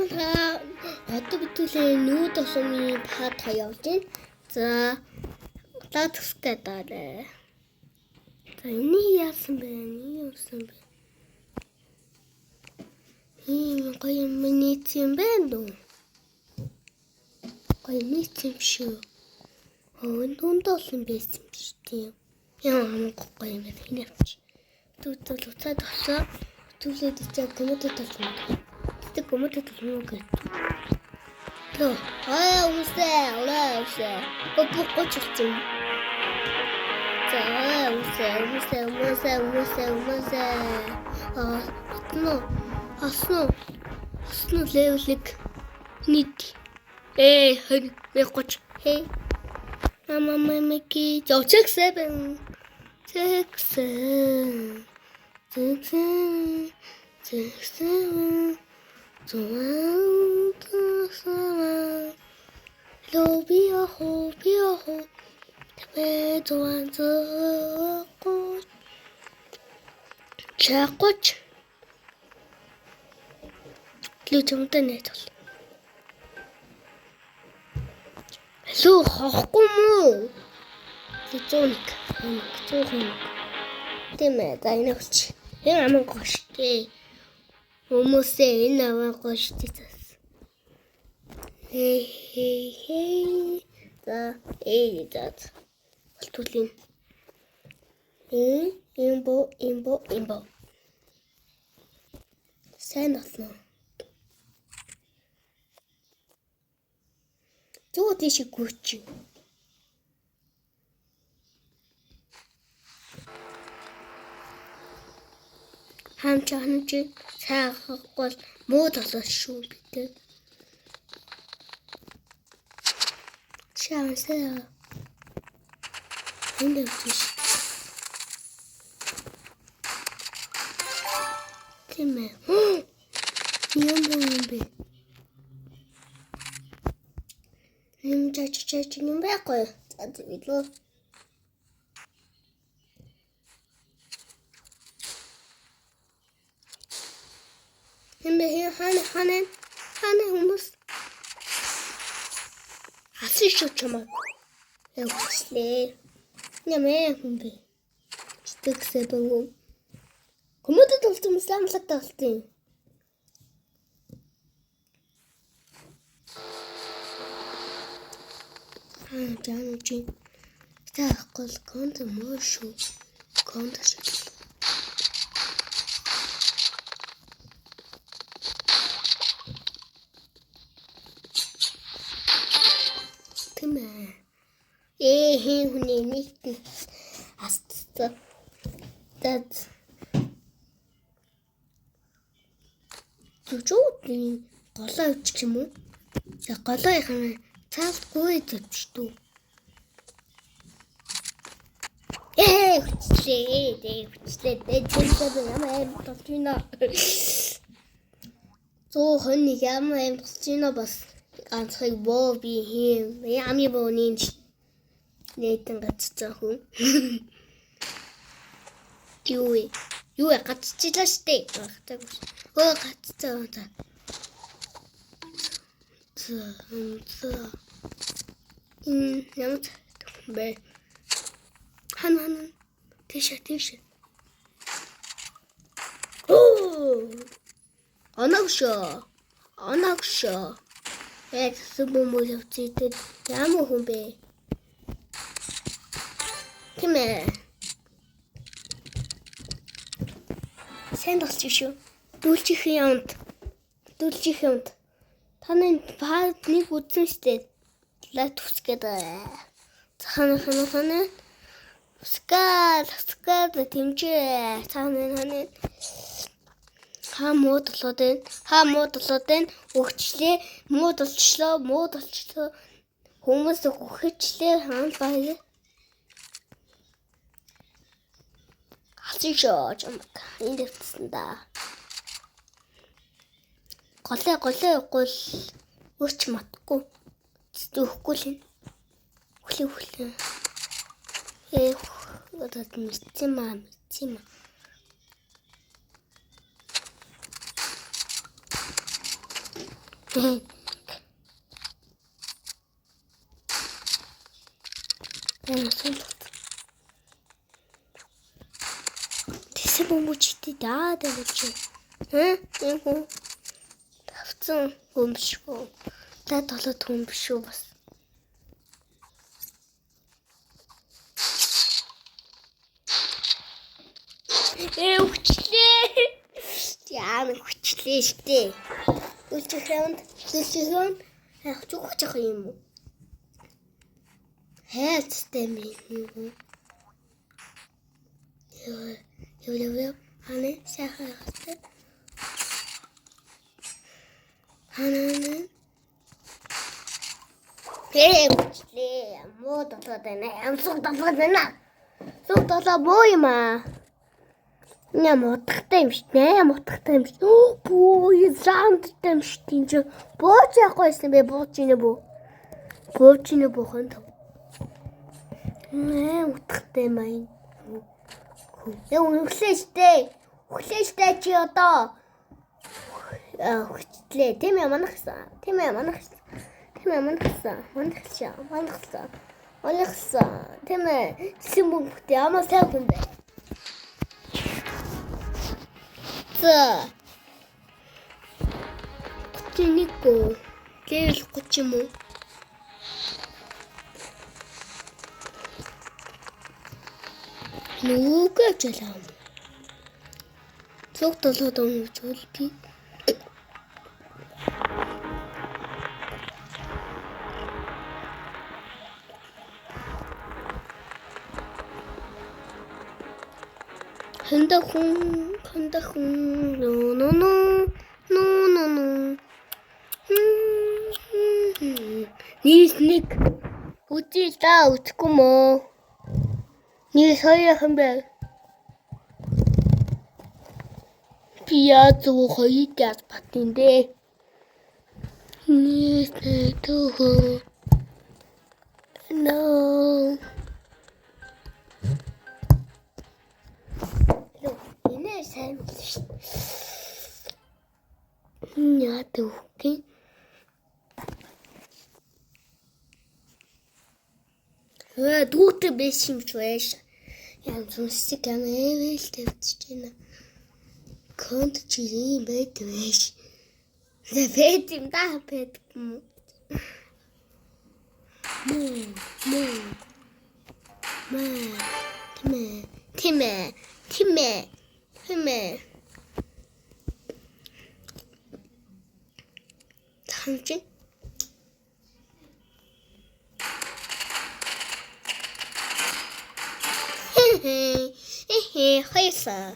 одоо битүүлээ нүүд осомны пад явж байна. За латскатаарэ. За энийг яасан бэ? Гоё минийц юм байна уу? Гоё минийц юм шүү. Дунд олон байсан биш тийм. Яа гоё юм байна. Хинээвч. Тутал уцаад авсаа. Түлээд ичээд комодод толгоо. Тэ комодод толгоо гэж. Лөө. Усээ. Гоч. За усээ. Асно левлик нит. Хэг гоч. Мама мики. Чек 7. Лобио. Чакоч. Лүчмтэй нэт бол. Лүү хохгүй мүү? Лүчөник. Тэмээ дайнагч. Энэ аман гоштэй. Хүмүүсээ энэ аман гоштой. Хей. За эйдад. Болтуулын. Имбо. Сайн болно. Зүү тийш гүч. Хамчаач цааггүй муу толгой шүү битээ. Шаансаа. Энэ биш. Тэмээ. Юм бэ. Чач юм байхгүй. За билүү. Хана хүмүүс асууж чамаа. Явчлээ. Нямаа хүн бэ. Стиксээ бангу. Комодод болсон исламлахтай болсон. Жануч. Таахгүй конт мошу. Конт шиг. Хүний нэг аста. Дад. Зүчүүд голоо үчих юм уу? За голоохийн цаавгүй зүчтүү. Хүчлээ. Ямар толчино. Зөө хонь ямар толчино бас ганцхыг боо би хийм. Ями бооны Нэтэн гаццаа хүн. Юу гацчихлаа штэ. Гаццаа. За. Ямар бэ? Хана. Тийш. Анагшо. Сүбүмүү явчихдаг. Ямар хүн бэ? Тэмээ. Сайн болж шүү. Дүүлчих юмд. Таны пад нэг үзэн штэ. Лат үсгээд. Хана. Скад тэмчээ. Таны хаа муу толгойд өгчлээ. Муу толчлоо. Хүмүүс өгөчлээ хаан баяа. Асишоо энд явсан да. Голоо гол өч матгүй. Зүхгүй л энэ. Хүлээ. Одоо мэдсэн. Тэсэ бомбочтой даа гэж. Хм. Тавцсан юм шүү. Та толоод юм шүү бас. Хүчлээ. Яа хүчлээ штэ. Үлчихэн яг зүгч ах юм уу? Хайцтай минь. Яа. Хане сахартай. Хане. Хүчлээ. Муу дотоод байна. Амсуу дотоод байна. Суг дотоод муу юм аа. Ням утгатай юм шүү. Ням утгатай юм шүү. Бүү заамдтай юм шүү. Тийм ч бууж яахгүйсэн бэ? Бууж ийнэ бүү. Бууж ийнэ буухан тав. Утгатай маа. Яа өглөөштэй. Өглөөштэй чи одоо. Хүчлээ. Тийм юм манахсан. Манахсан. Тийм ээ. Симбүхтэй амаа сайхан бай. Тинико кэл кучимо нүгэ чалаа цог толоод юм чул би хэнда хүн no Нийсник үгүй та үтгэхгүй мó нийс хоёрхан бай пиязо хоёртаас батин дээ нийс тоо no энэ сайн биш яа төвхий дүүтэй биш юм ч байж. Яа зүсtik амээл тавьчих чинь. Конт чирийн байт байж. Зэвэт юм да пэт. Тимэ. Танчи. Хайса.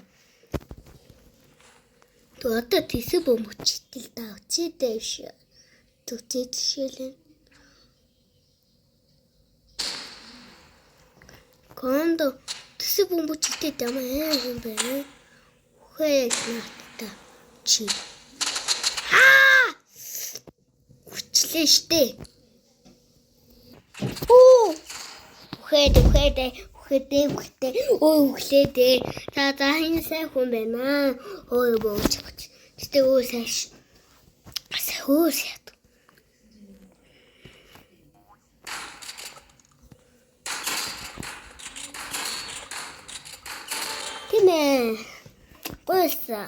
Туата тэсэ бомбочтой да үчтэй биш. Түчтэй жишээлэн. Кондо тэсэ бомбочтой дамаа юм бэ. Хөөе надта чи. Хүчлээ штэ. Хөдөө. Өглөөдөө. За энэ сайн хүн байна. Бөөж. Гэтэ сайш. Яд. Тэмээ. Гойса.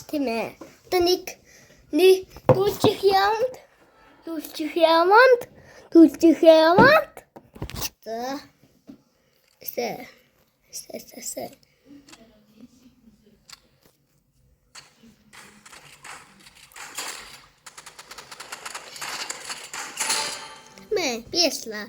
Тэмээ. Таник дүүлчих ямд. За. Сэ. Тэмээ. Песла.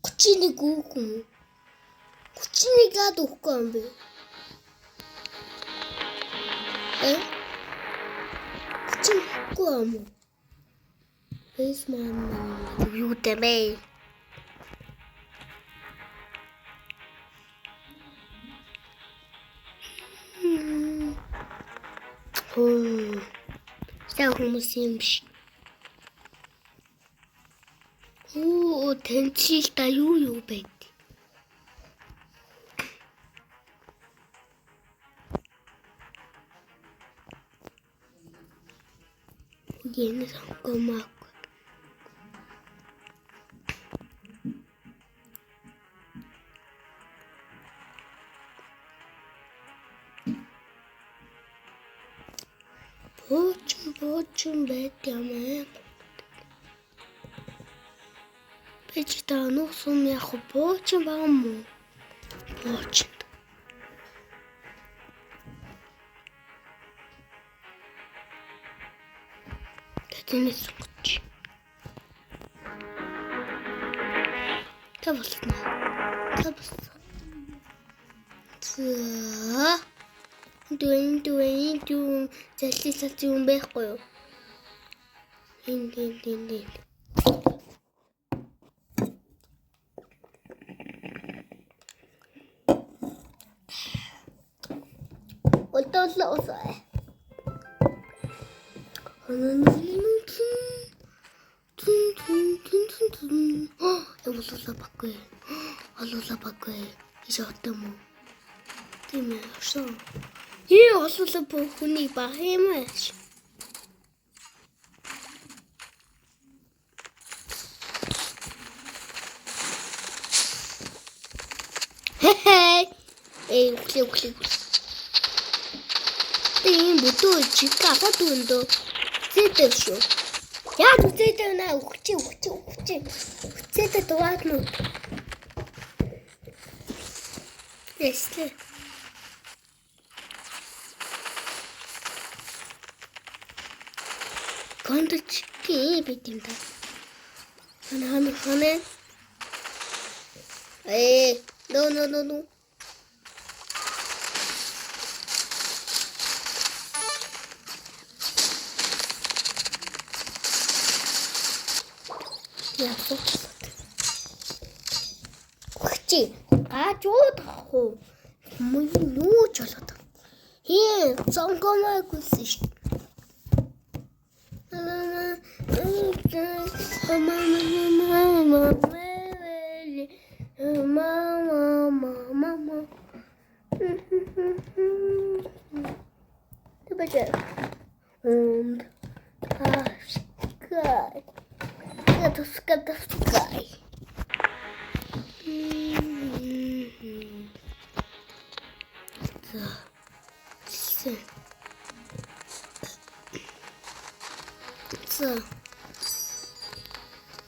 Кучиний гүүхэн. Чинийгээд өгөхгүй юм би. Чинийгүй юм уу? Эс маа юу дэмэ? Сайн хүмүүс юм биш. Тэнцэл та юу байд? Гэнэ сонгомаг. Бочин байт юм аа. Печта нуусан яг бочин баам уу? Бочин. Тэнэс гоч. Тавлна. Дуин заллисалт юм байхгүй юу? Ин. Олоосаа. Олоола баггүй. Ижаатам уу? Тийм ээ, шоо. Олоола бүхний ба хэмэш. Укле. Тийм бүтөө чика фотондо. Зэтэшо. Яа зэтэй на ухчи. Зэтэй дуаатно. Ястэ. Кондочки битимда. Хана. No. Ухчи. Жуудахгүй. Юу ч болоод. Зонгомойгүйсэн шүү. Мама. Тэбэж. Скай.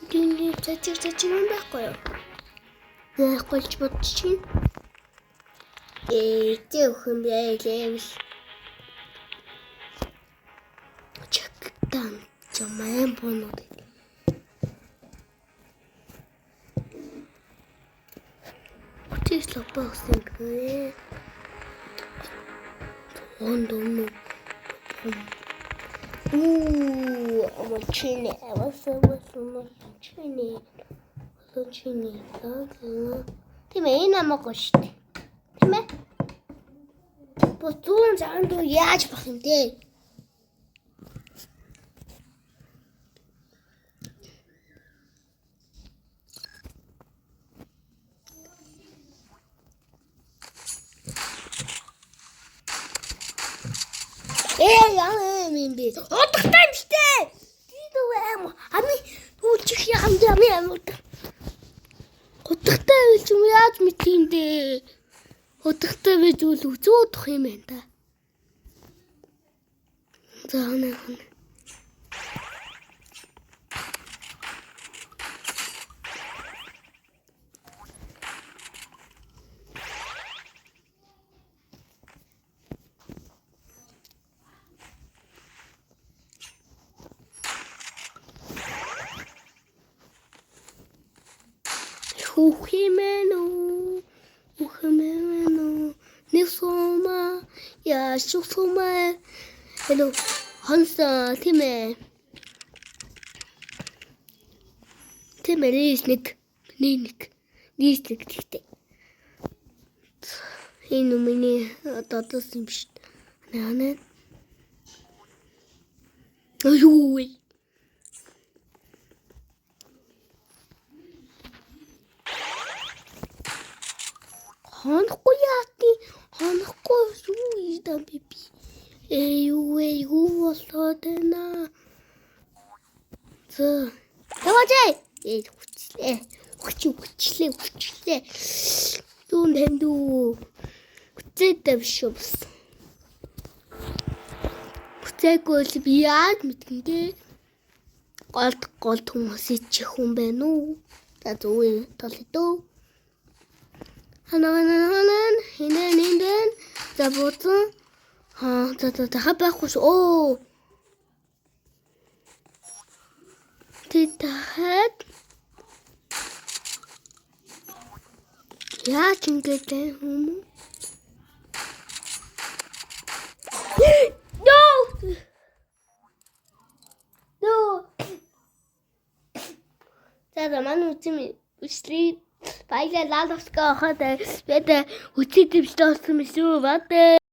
Дүнний цачир юм байхгүй юу? Яахгүй ч бодчих. Тэвхэн байл. Чактан чамайг бонод. Тэсло босин гэ. Ондоно. Амачине, тийм ээ энэ амаагүй шүү дээ. Тийм ээ. Босуун занд яаж бах юм бэ? Яа юм бэ? Одохтай юм штэ. Дидөө аим. Ами хүүчих юм яа. Одохтай байж юм яаж мэт юм бэ? Одохтой байж үл үзүүдэх юм байна та. Заана. Ухимено. Яа, шухсумаа. Hello. Хонсон тийм ээ. Тийм ээ, нэг гэхдээ. Энэ миний одоос юм биш. Наа. Аюу. Хонхгүй яати. Хонхгүй юу ийдам би. Юу болоод байна. Таваач. Хүчлээ. Дүүн тэмдүү. Хүчтэй биш юм. Хүчээгүй л би яаж мэдгэн дээ. Гол хүмүүс ичих хүн байна уу? За зүгээр толидоо. Хинэн. За бодсон. За хабахгүй шүү. Оо. Тэтэхэд яаж ингэж юм? No. За манай үчим үслий баялаа лалавска хаад бэдэ үчидэвч тоосон юм шүү бат.